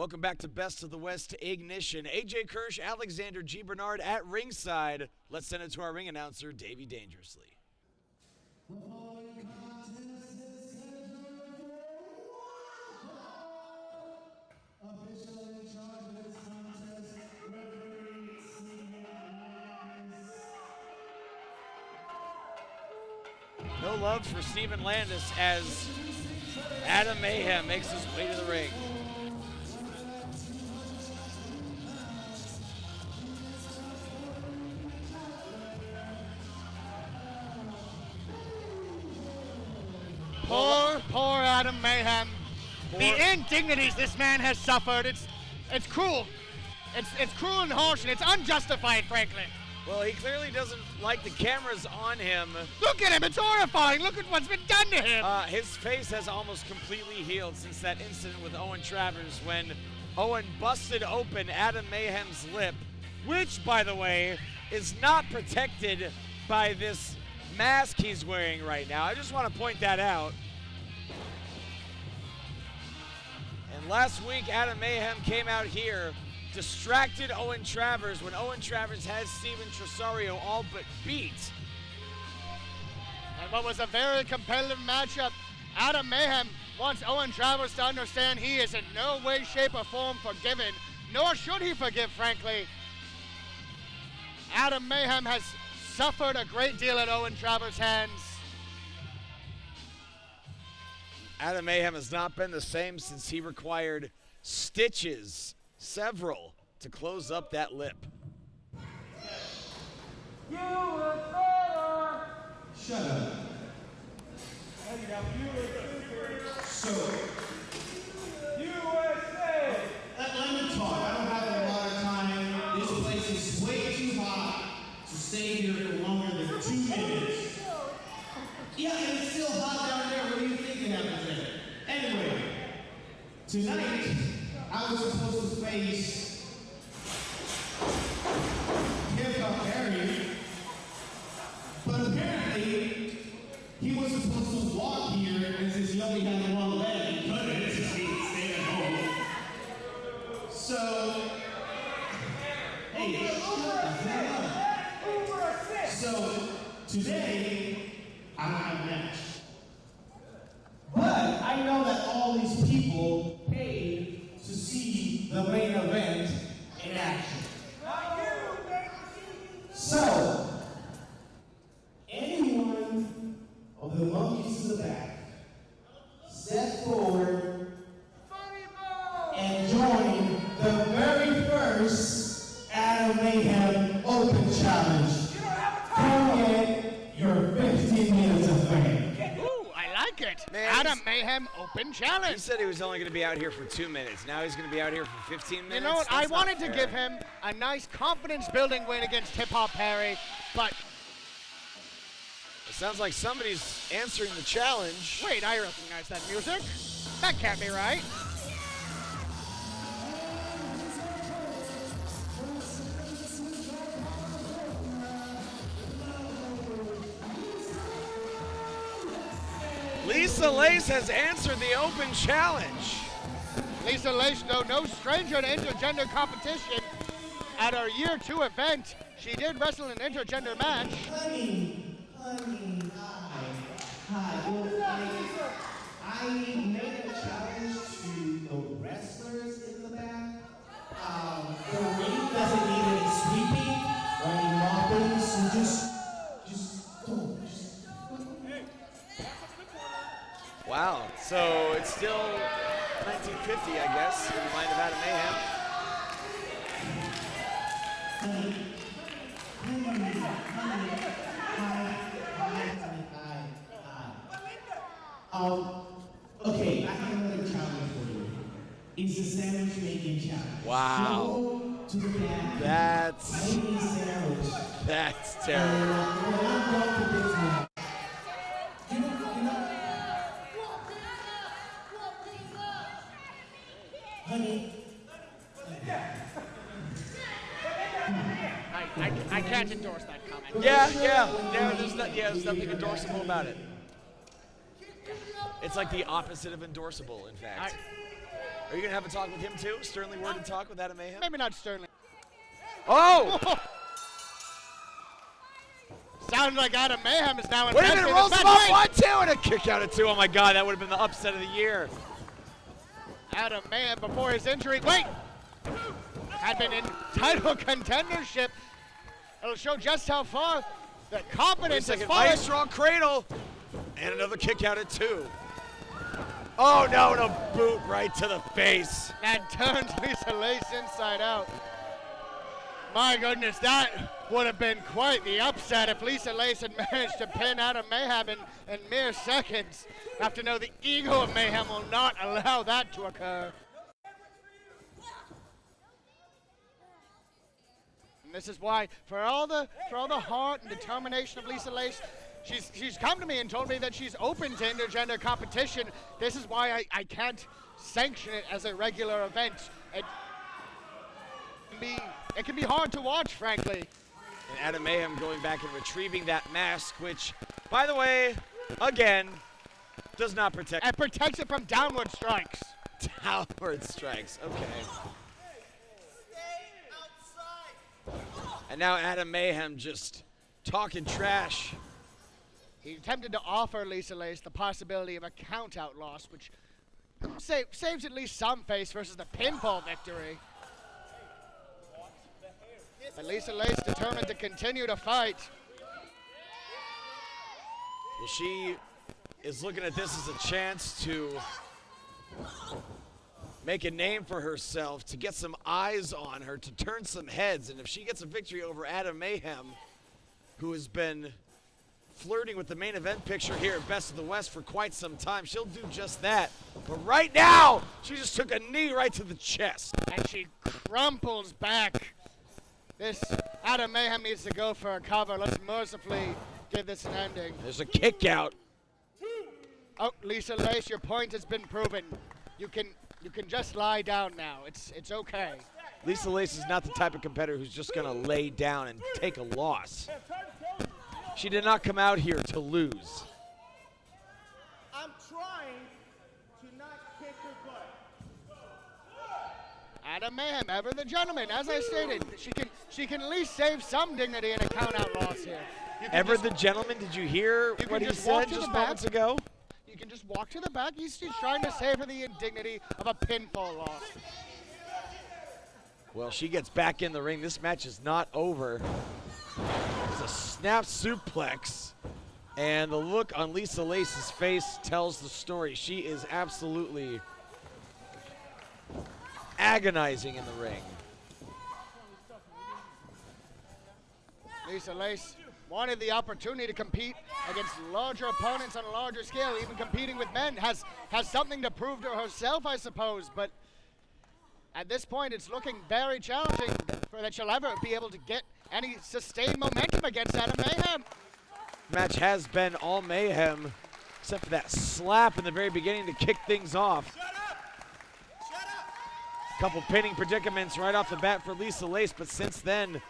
Welcome back to Best of the West Ignition. AJ Kirsch, Alexander G. Bernard at ringside. Let's send it to our ring announcer, Davey Dangerously. No love for Stephen Landis as Adam Mayhem makes his way to the ring. Poor Adam Mayhem. The indignities this man has suffered, it's cruel. It's cruel and harsh, and it's unjustified, frankly. Well, he clearly doesn't like the cameras on him. Look at him, it's horrifying. Look at what's been done to him. His face has almost completely healed since that incident with Owen Travers when Owen busted open Adam Mayhem's lip, which, by the way, is not protected by this mask he's wearing right now. I just want to point that out. And last week, Adam Mayhem came out here, distracted Owen Travers when Owen Travers has Steven Tresario all but beat. And what was a very competitive matchup, Adam Mayhem wants Owen Travers to understand he is in no way, shape, or form forgiven, nor should he forgive, frankly. Adam Mayhem has suffered a great deal at Owen Travers' hands. Adam Mayhem has not been the same since he required stitches, several, to close up that lip. Shut up. So, USA! Let me talk. I don't have a lot of time. This place is way too hot to stay here for longer than 2 minutes. Yeah, and it's still hot down there. What do you think they have to say? Anyway, tonight, I was supposed to face Harry, but apparently he was supposed to walk here, and since he only had one leg, he couldn't, so he stayed at home. So, hey, so today, I don't have a match. But I know that all these people paid to see the main event in action. So, anyone of the monkeys in the back, step forward and join the very first Adam Mayhem Open Challenge. Come get your 15 minutes of fame. Man, Adam Mayhem Open Challenge. He said he was only going to be out here for 2 minutes. Now he's going to be out here for 15 minutes. You know what? That's I wanted not to fair. give him a nice confidence-building win against Hip Hop Harry, but... It sounds like somebody's answering the challenge. Wait, I recognize that music. That can't be right. Lisa Lace has answered the open challenge. Lisa Lace, though no stranger to intergender competition, at her year 2 event, she did wrestle an intergender match. Honey, hi. Well, I made a challenge to the wrestlers in the back. Wow, so it's still 1950, I guess, in the mind of Adam Mayhem. Okay, I have another challenge for you. It's the sandwich making challenge. Wow. Go to the back. That's Make a sandwich. That's terrible. When I'm done with this match, honey. I can't endorse that comment. There's nothing endorsable about it. It's like the opposite of endorsable, in fact. Are you going to have a talk with him too? Sternly worded talk with Adam Mayhem? Maybe not sternly. Oh! Sounds like Adam Mayhem is now in Wait a minute, rolls him off 1-2 and a kick out at 2. Oh my God, that would have been the upset of the year. Adam Mayhem before his injury. Wait! Had been in title contendership. It'll show just how far the confidence has fallen. Nice strong cradle. And another kick out at 2. Oh no, and a boot right to the face. And turns Lisa Lace inside out. My goodness, that would have been quite the upset if Lisa Lace had managed to pin Adam Mayhem in mere seconds. Have to know the ego of Mayhem will not allow that to occur. And this is why, for all the heart and determination of Lisa Lace, she's come to me and told me that she's open to intergender competition. This is why I can't sanction it as a regular event. It can be hard to watch, frankly. And Adam Mayhem going back and retrieving that mask, which, by the way, again, does not protect. It protects it from downward strikes. Downward strikes, okay. And now Adam Mayhem just talking trash. He attempted to offer Lisa Lace the possibility of a count-out loss, which saves at least some face versus the pinfall victory. But Lisa Lace determined to continue to fight. Well, she is looking at this as a chance to make a name for herself, to get some eyes on her, to turn some heads. And if she gets a victory over Adam Mayhem, who has been flirting with the main event picture here at Best of the West for quite some time, she'll do just that. But right now, she just took a knee right to the chest. And she crumples back. This Adam Mayhem needs to go for a cover. Let's mercifully give this an ending. There's a kick out. Oh, Lisa Lace, your point has been proven. You can just lie down now. It's okay. Lisa Lace is not the type of competitor who's just gonna lay down and take a loss. She did not come out here to lose. I'm trying to not kick her butt. Adam Mayhem, ever the gentleman. As I stated, she can at least save some dignity in a count-out loss here. Ever the gentleman? Did you hear what he said just moments ago? You can just walk to the back. He's trying to save her the indignity of a pinfall loss. Well, she gets back in the ring. This match is not over. It's a snap suplex. And the look on Lisa Lace's face tells the story. She is absolutely agonizing in the ring. Lisa Lace wanted the opportunity to compete against larger opponents on a larger scale. Even competing with men has something to prove to herself, I suppose. But at this point, it's looking very challenging for that she'll ever be able to get any sustained momentum against Adam Mayhem. Match has been all mayhem, except for that slap in the very beginning to kick things off. Couple pinning predicaments right off the bat for Lisa Lace, but since then,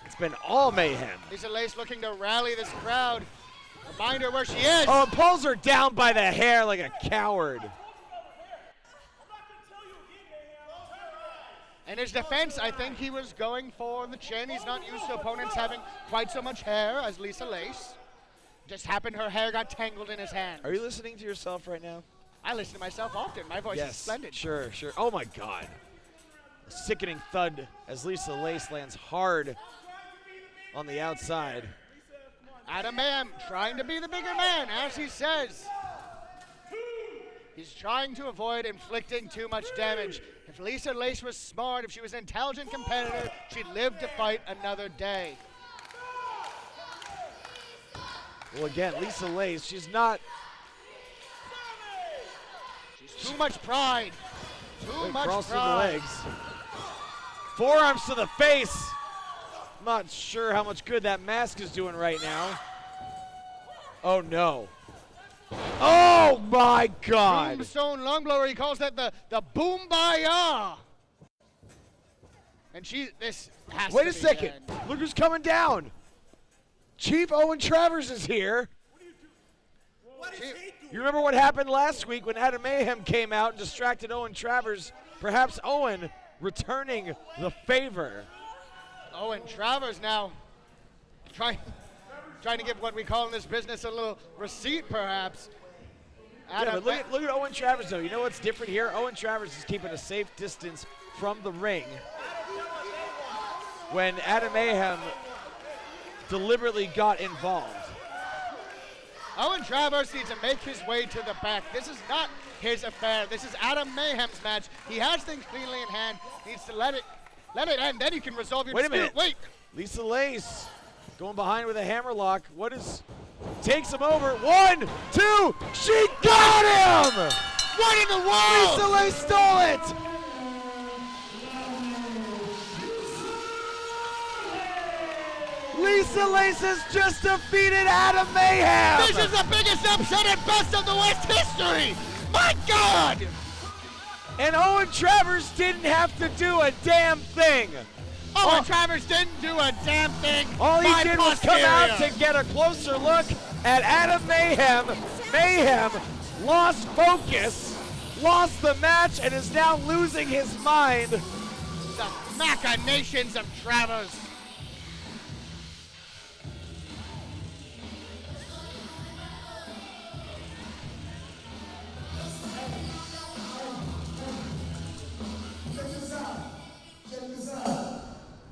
it's been all mayhem. Lisa Lace looking to rally this crowd. Remind her where she is. Oh, and pulls her down by the hair like a coward. In his defense, I think he was going for the chin. He's not used to opponents having quite so much hair as Lisa Lace. Just happened her hair got tangled in his hand. Are you listening to yourself right now? I listen to myself often. My voice is splendid. Sure. Oh my God. A sickening thud as Lisa Lace lands hard on the outside. Adam Mayhem trying to be the bigger man, as he says. trying to avoid inflicting too much damage. If Lisa Lace was smart, if she was an intelligent competitor, she'd live to fight another day. Well, again, Lisa Lace, she's not... Too much pride. Too much crossing pride. the legs. Forearms to the face. I'm not sure how much good that mask is doing right now. Oh, no. Oh, my God. Tombstone Longblower, he calls that the Boom-Ba-Ya. And this has Wait to a be second. the end. Look who's coming down. Chief Owen Travers is here. You remember what happened last week when Adam Mayhem came out and distracted Owen Travers? Perhaps Owen returning the favor. Owen Travers now trying to give what we call in this business a little receipt, perhaps. Yeah, but look at Owen Travers, though. You know what's different here? Owen Travers is keeping a safe distance from the ring. When Adam Mayhem deliberately got involved. Owen Travers needs to make his way to the back. This is not his affair. This is Adam Mayhem's match. He has things cleanly in hand. He needs to let it end. Then you can resolve your dispute. Wait a minute. Wait. Lisa Lace going behind with a hammerlock. Takes him over. 1, 2. She got him! What in the world? Lisa Lace stole it! Lisa Lace has just defeated Adam Mayhem! This is the biggest upset in Best of the West history! My God! And Owen Travers didn't have to do a damn thing. Owen Travers didn't do a damn thing. All he did was come out to get a closer look at Adam Mayhem. Mayhem lost focus, lost the match, and is now losing his mind. The machinations of Travers.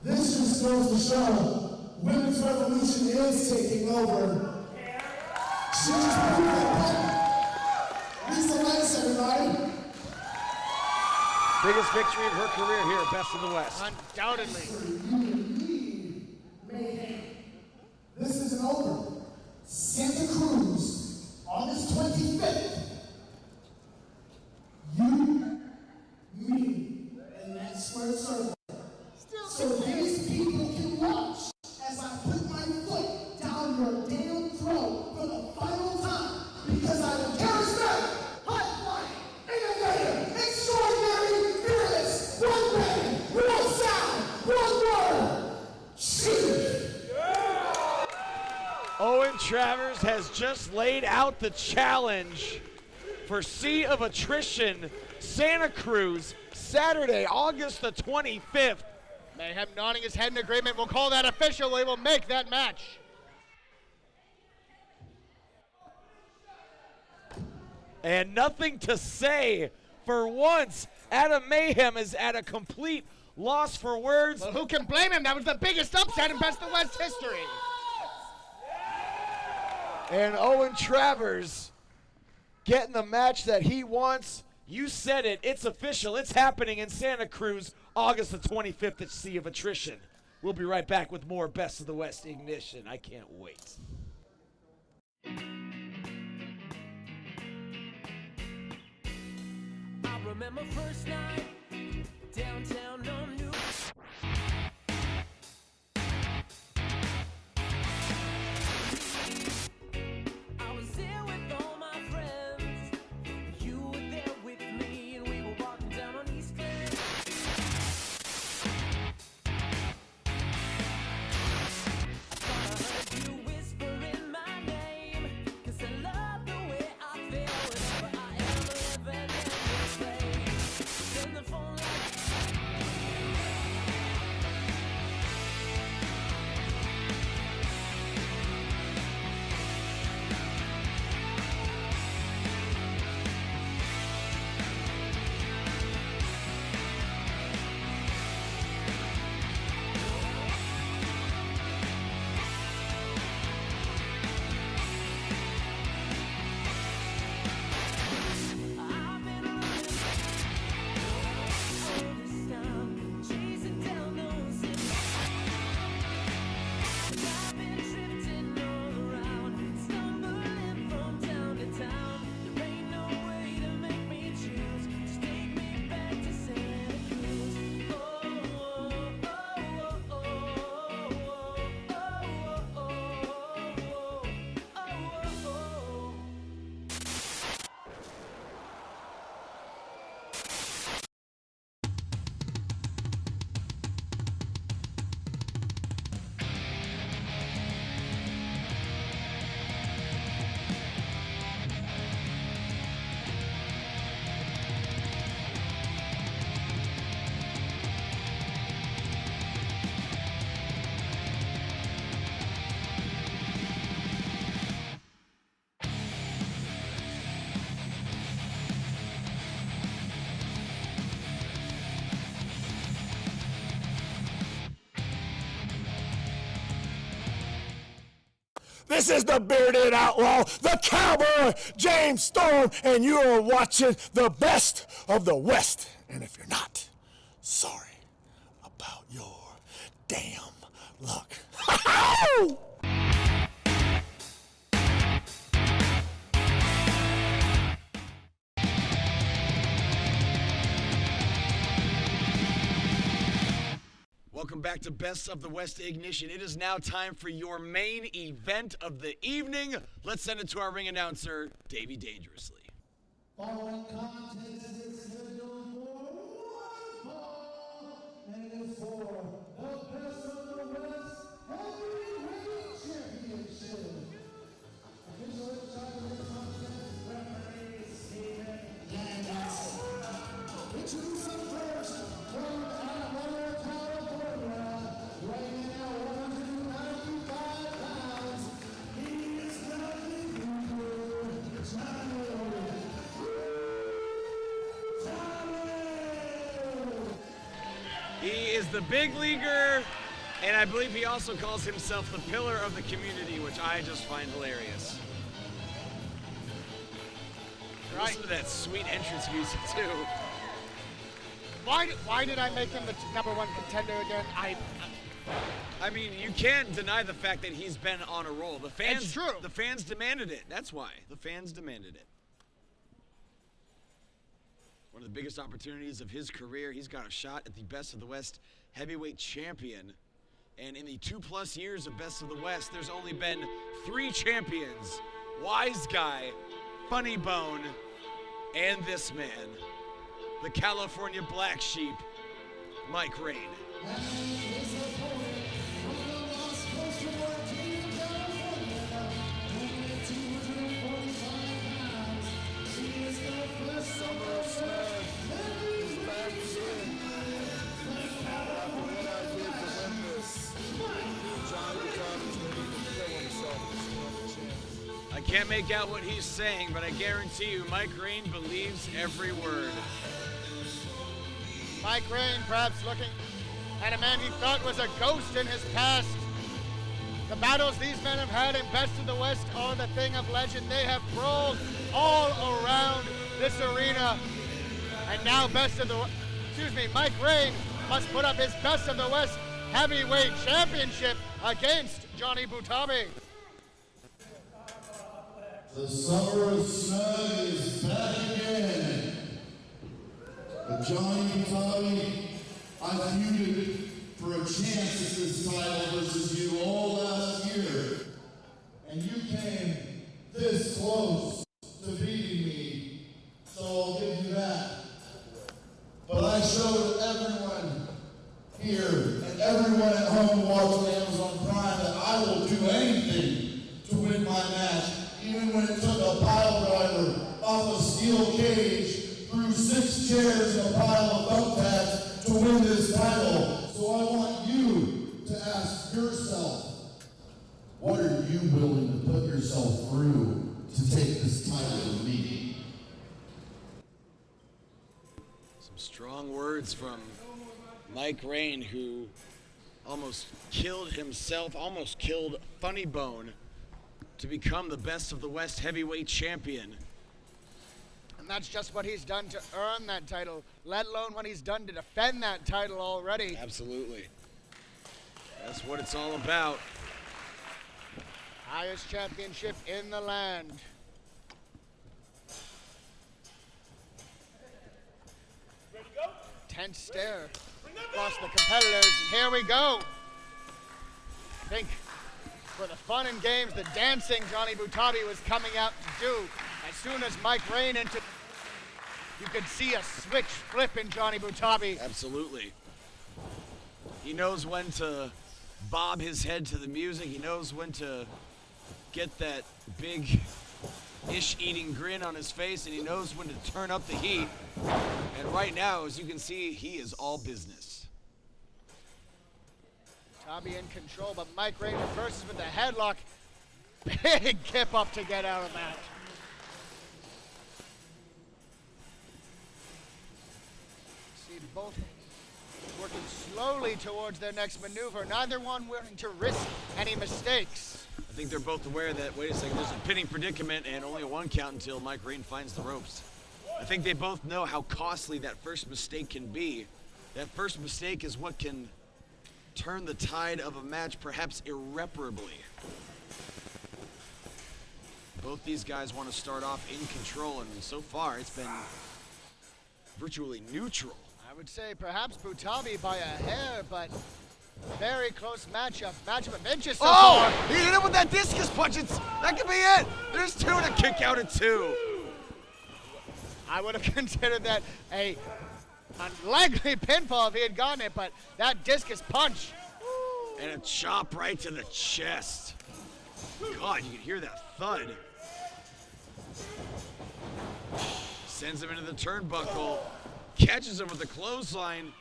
This just goes to show women's revolution is taking over. She just proved that point. Lisa Lace, everybody. Biggest victory of her career here at Best of the West. Undoubtedly. Mayhem. This isn't over. Santa Cruz, August 25th. You, me, and that square circle. So these people can watch as I put my foot down your damn throat for the final time, because I am charismatic, high-flying, innovative, extraordinary, fearless, one man, one sound, one word, Chief. Owen Travers has just laid out the challenge for Sea of Attrition, Santa Cruz, Saturday, August the 25th. Mayhem nodding his head in agreement. We'll call that official. We will make that match. And nothing to say. For once, Adam Mayhem is at a complete loss for words. Well, who can blame him? That was the biggest upset in Best of the West history. And Owen Travers getting the match that he wants. You said it. It's official. It's happening in Santa Cruz, August the 25th at Sea of Attrition. We'll be right back with more Best of the West Ignition. I can't wait. I remember first night downtown on New. I was there with all my friends. You were there with me, and we were walking down on East End. I heard you whispering my name, 'cause I love the way I feel whenever I am living in this place. Then the phone rang. This is the bearded outlaw, the cowboy, James Storm, and you are watching the best of the West. And if you're not, sorry about your damn luck. Welcome back to Best of the West Ignition. It is now time for your main event of the evening. Let's send it to our ring announcer, Davey Dangerously. Following contest is scheduled for one fall, and it is for the Best of the West Heavyweight Championship. Official in charge of this contest, referee Stephen Landis. Introducing first from Atlanta, California, weighing in at 195 pounds, he is nothing but Johnny. He is the big leaguer, and I believe he also calls himself the pillar of the community, which I just find hilarious. Right. Listen to that sweet entrance music, too. Why did I make him the number one contender again? I mean, you can't deny the fact that he's been on a roll. The fans, It's true. The fans demanded it. That's why. The fans demanded it. One of the biggest opportunities of his career. He's got a shot at the Best of the West heavyweight champion. And in the 2+ years of Best of the West, there's only been 3 champions. Wise Guy, Funny Bone, and this man, the California Black Sheep, Mike Rayne. And his opponent from the Las Vegas team, California, weighing 245 pounds, he is the first summer I can't make out what he's saying, but I guarantee you Mike Rayne believes every word. Mike Rayne perhaps looking at a man he thought was a ghost in his past. The battles these men have had in Best of the West are the thing of legend. They have brawled all around this arena. And now Mike Rayne must put up his Best of the West heavyweight championship against Johnny Butabi. The summer of snug is back again. But Johnny Butabi, I feuded for a chance at this title versus you all last year. And you came this close to beating me, so I'll give you that. But I showed everyone here and everyone at home watching Amazon Prime that I will do anything to win my match, even when it took a pile driver off a steel cage through 6 chairs and a pile of thumbtacks to win this title. So I want you to ask yourself, what are you willing to put yourself through to take this title from me? Some strong words from Mike Rayne, who almost killed himself, almost killed Funny Bone to become the Best of the West heavyweight champion. And that's just what he's done to earn that title, let alone what he's done to defend that title already. Absolutely. That's what it's all about. Highest championship in the land. Ready to go? Tense stare across the competitors. Here we go. I think for the fun and games, the dancing Johnny Butabi was coming out to do. As soon as Mike Rayne entered, you could see a switch flip in Johnny Butabi. Absolutely. He knows when to bob his head to the music. He knows when to get that big ish-eating grin on his face, and he knows when to turn up the heat. And right now, as you can see, he is all business. Butabi in control, but Mike Rayne reverses with the headlock. Big kip up to get out of that. See both working slowly towards their next maneuver, neither one willing to risk any mistakes. think they're both aware that, wait a second, there's a pinning predicament and only a 1 count until Mike Rayne finds the ropes. I think they both know how costly that first mistake can be. That first mistake is what can turn the tide of a match perhaps irreparably. Both these guys want to start off in control, and so far it's been virtually neutral. I would say perhaps Butabi by a hair, but very close matchup. Matchup of inches so far. He hit him with that discus punch. That could be it. There's 2 and a kick out at 2. I would have considered that a unlikely pinfall if he had gotten it, but that discus punch. And a chop right to the chest. God, you can hear that thud. Sends him into the turnbuckle. Catches him with a clothesline.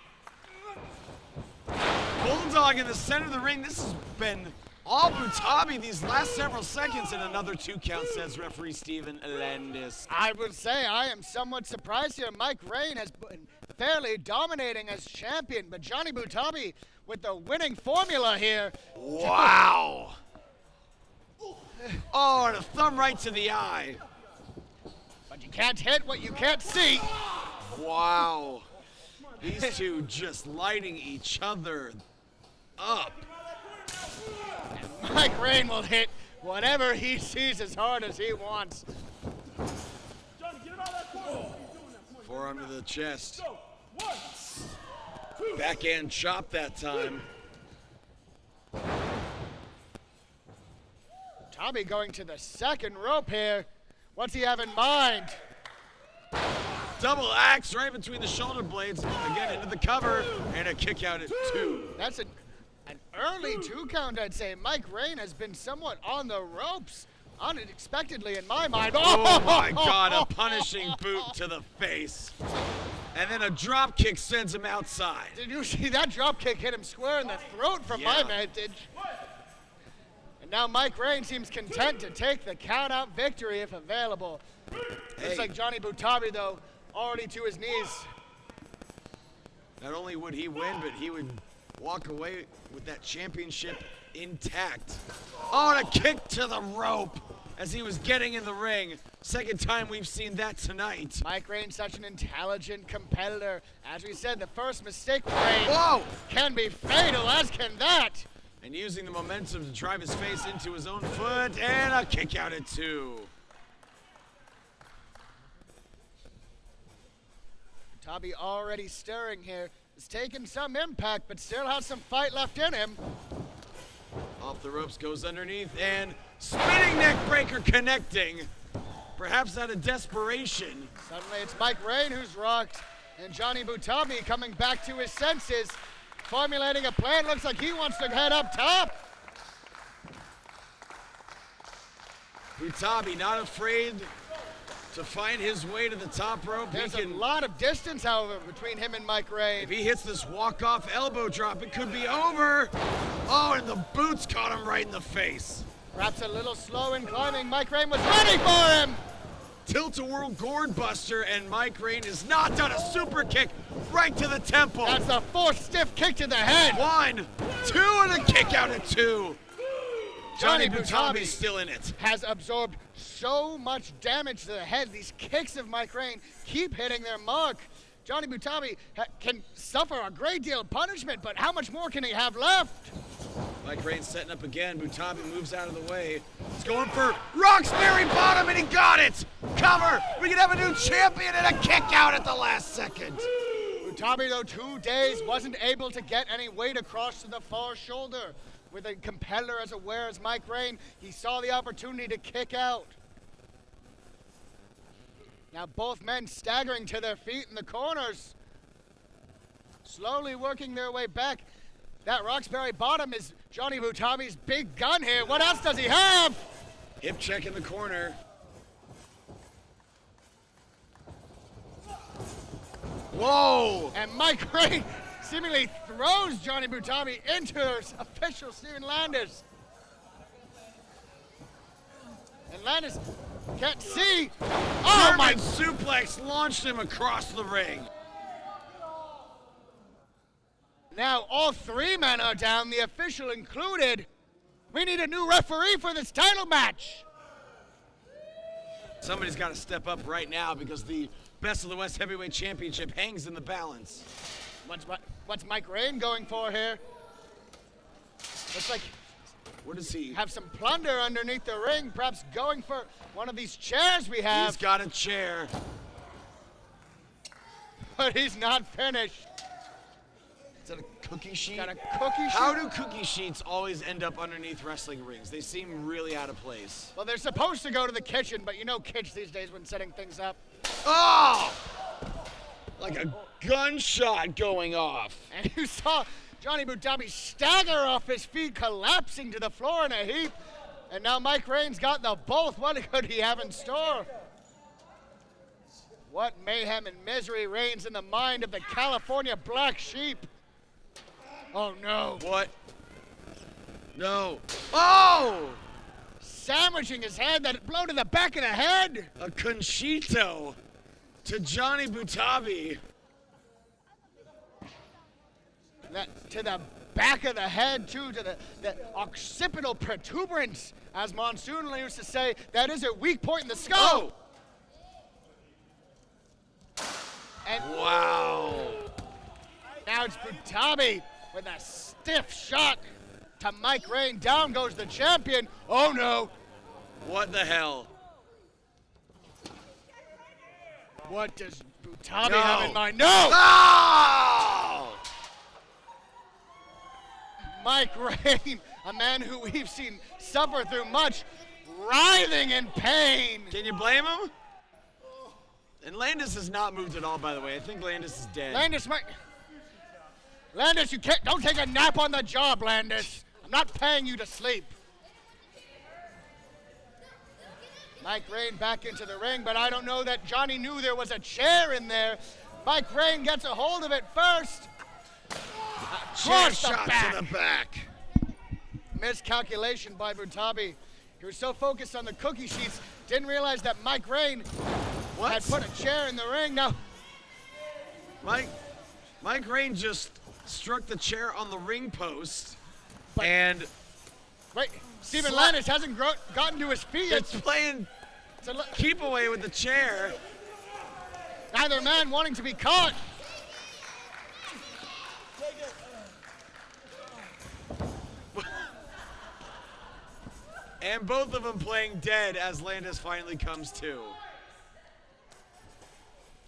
Bulldog in the center of the ring. This has been all Butabi these last several seconds, and another 2 count, says referee Steven Landis. I would say I am somewhat surprised here. Mike Rayne has been fairly dominating as champion, but Johnny Butabi with the winning formula here. Wow. Oh, and a thumb right to the eye. But you can't hit what you can't see. Wow. These two just lighting each other up. And Mike Rayne will hit whatever he sees as hard as he wants. Forearm to the chest. Backhand chop that time. Tommy going to the second rope here. What's he have in mind? Double axe right between the shoulder blades. Again into the cover, and a kick out at 2. That's an early 2 count, I'd say. Mike Rayne has been somewhat on the ropes, unexpectedly in my mind. Oh my God, a punishing boot to the face. And then a drop kick sends him outside. Did you see that drop kick hit him square in the throat from my Yeah. vantage? And now Mike Rayne seems content to take the count-out victory if available. Looks like Johnny Butabi, though, already to his knees. Not only would he win, but he would walk away with that championship intact. Oh, and a kick to the rope as he was getting in the ring. Second time we've seen that tonight. Mike Rayne, such an intelligent competitor. As we said, the first mistake with Rayne Whoa! can be fatal, as can that. And using the momentum to drive his face into his own foot, and a kick out at 2. Butabi already stirring here. Has taken some impact, but still has some fight left in him. Off the ropes, goes underneath, and spinning neck breaker connecting. Perhaps out of desperation. Suddenly it's Mike Rayne who's rocked, and Johnny Butabi coming back to his senses, formulating a plan. Looks like he wants to head up top. Butabi not afraid to find his way to the top rope. There's a lot of distance, however, between him and Mike Rayne. If he hits this walk-off elbow drop, it could be over. Oh, and the boots caught him right in the face. Perhaps a little slow in climbing. Mike Rayne was ready for him. Tilt-a-whirl gourd buster, and Mike Rayne has not done a super kick right to the temple. That's the 4th stiff kick to the head. 1, 2, and a kick out at 2. Johnny Butabi Butabi's still in it. has absorbed so much damage to the head. These kicks of Mike Rayne keep hitting their mark. Johnny Butabi can suffer a great deal of punishment, but how much more can he have left? Mike Rayne setting up again. Butabi moves out of the way. He's going for Roxbury bottom, and he got it. Cover. We can have a new champion and a kick out at the last second. Butabi, though, 2 days wasn't able to get any weight across to the far shoulder. With a competitor as aware as Mike Rayne, he saw the opportunity to kick out. Now both men staggering to their feet in the corners. Slowly working their way back. That Roxbury bottom is Johnny Butabi's big gun here. What else does he have? Hip check in the corner. Whoa! And Mike Rayne seemingly throws Johnny Butabi into official Steven Landis. And Landis can't see. Oh my! Suplex launched him across the ring. Now all 3 men are down, the official included. We need a new referee for this title match. Somebody's got to step up right now because the Best of the West Heavyweight Championship hangs in the balance. What's Mike Rayne going for here? Looks like What does he have some plunder underneath the ring, perhaps going for one of these chairs we have. He's got a chair. But he's not finished. Is that a cookie sheet? Got a cookie sheet? How do cookie sheets always end up underneath wrestling rings? They seem really out of place. Well, they're supposed to go to the kitchen, but you know kids these days when setting things up. Oh! Like a gunshot going off. And you saw Johnny Butabi stagger off his feet, collapsing to the floor in a heap. And now Mike Rayne's got the both. What could he have in store? What mayhem and misery reigns in the mind of the California Black Sheep? Oh, no. What? No. Oh! Sandwiching his head, that blow to the back of the head. A conchito to Johnny Butabi. That to the back of the head, too, to the occipital protuberance, as Monsoon used to say. That is a weak point in the skull. Oh! And Wow. now it's Butabi with a stiff shot to Mike Rayne. Down goes the champion. Oh, no. What the hell? What does Butabi No. have in mind? No! Oh! Mike Rayne, a man who we've seen suffer through much, writhing in pain. Can you blame him? And Landis has not moved at all, by the way. I think Landis is dead. Landis, you can't, don't take a nap on the job, Landis. I'm not paying you to sleep. Mike Rayne back into the ring, but I don't know that Johnny knew there was a chair in there. Mike Rayne gets a hold of it first. Chair Across the shot back. to the back. Miscalculation by Butabi. He was so focused on the cookie sheets, didn't realize that Mike Rayne had put a chair in the ring. Now, Mike Rayne just struck the chair on the ring post, and wait, Steven Landis hasn't gotten to his feet yet. it's playing keep away with the chair. Neither man wanting to be caught. And both of them playing dead as Landis finally comes to.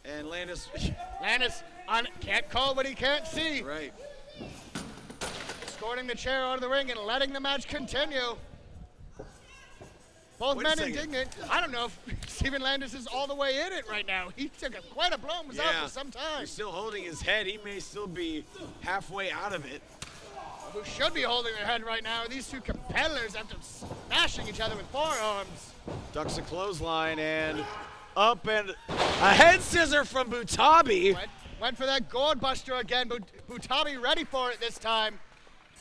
And Landis Can't call what he can't see. right. Escorting the chair out of the ring and letting the match continue. Both Wait a men second. indignant. I don't know if Steven Landis is all the way in it right now. He took quite a blow and was out for some time. He's still holding his head. He may still be halfway out of it. Who should be holding their head right now are these two competitors after smashing each other with forearms. Ducks a clothesline and up and a head scissor from Butabi. Went for that gourd buster again, but Butabi ready for it this time.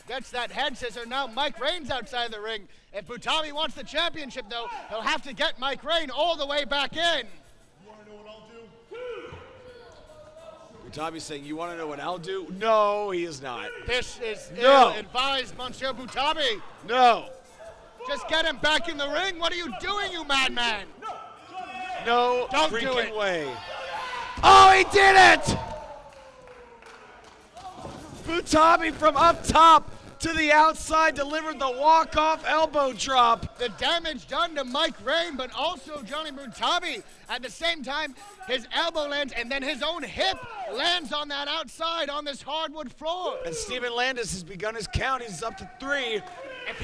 Gets that head scissor. Now Mike Rayne's outside the ring. If Butabi wants the championship, though, he'll have to get Mike Rayne all the way back in. You want to know what I'll do? Butabi's saying, you want to know what I'll do? No, he is not. This is No. ill-advised, Monsieur Butabi. No. Just get him back in the ring. What are you doing, you madman? No Don't do freaking it. way. Oh, he did it! Butabi from up top to the outside delivered the walk-off elbow drop. The damage done to Mike Rayne, but also Johnny Butabi. At the same time, his elbow lands, and then his own hip lands on that outside on this hardwood floor. And Steven Landis has begun his count. He's up to 3. If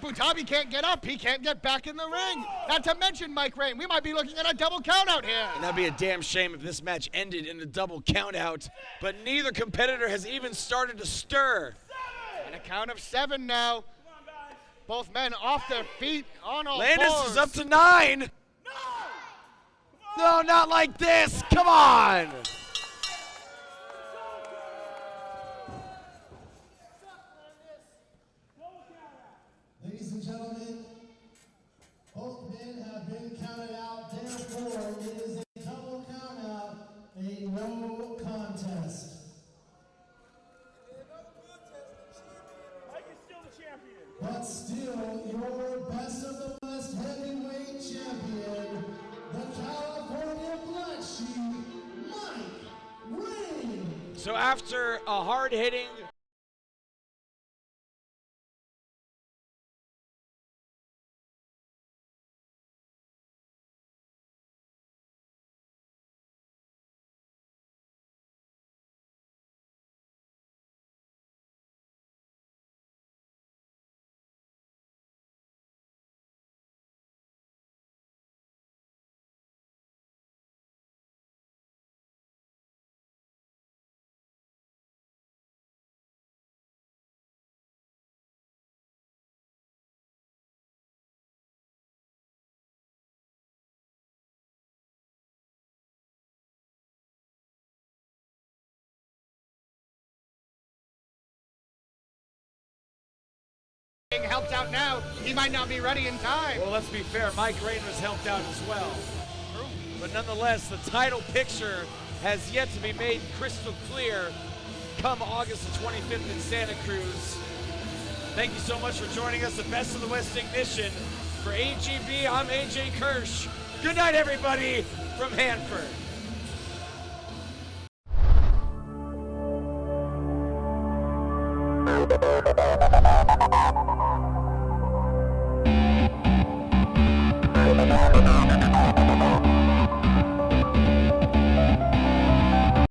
Butabi can't get up, he can't get back in the ring. Not to mention Mike Rayne. We might be looking at a double count out here. And that'd be a damn shame if this match ended in a double count out. But neither competitor has even started to stir. And a count of 7 now. Both men off their feet on all Landis fours. is up to 9. No, not like this. Come on. Ladies and gentlemen, both men have been counted out. Therefore, it is a double count out, a no contest. Mike is still the champion. But still, So after a hard-hitting being helped out now, he might not be ready in time. Well, let's be fair, Mike Rayne was helped out as well. But nonetheless, the title picture has yet to be made crystal clear come August the 25th in Santa Cruz. Thank you so much for joining us, the Best of the West Ignition. For AGB, I'm AJ Kirsch. Good night, everybody, from Hanford.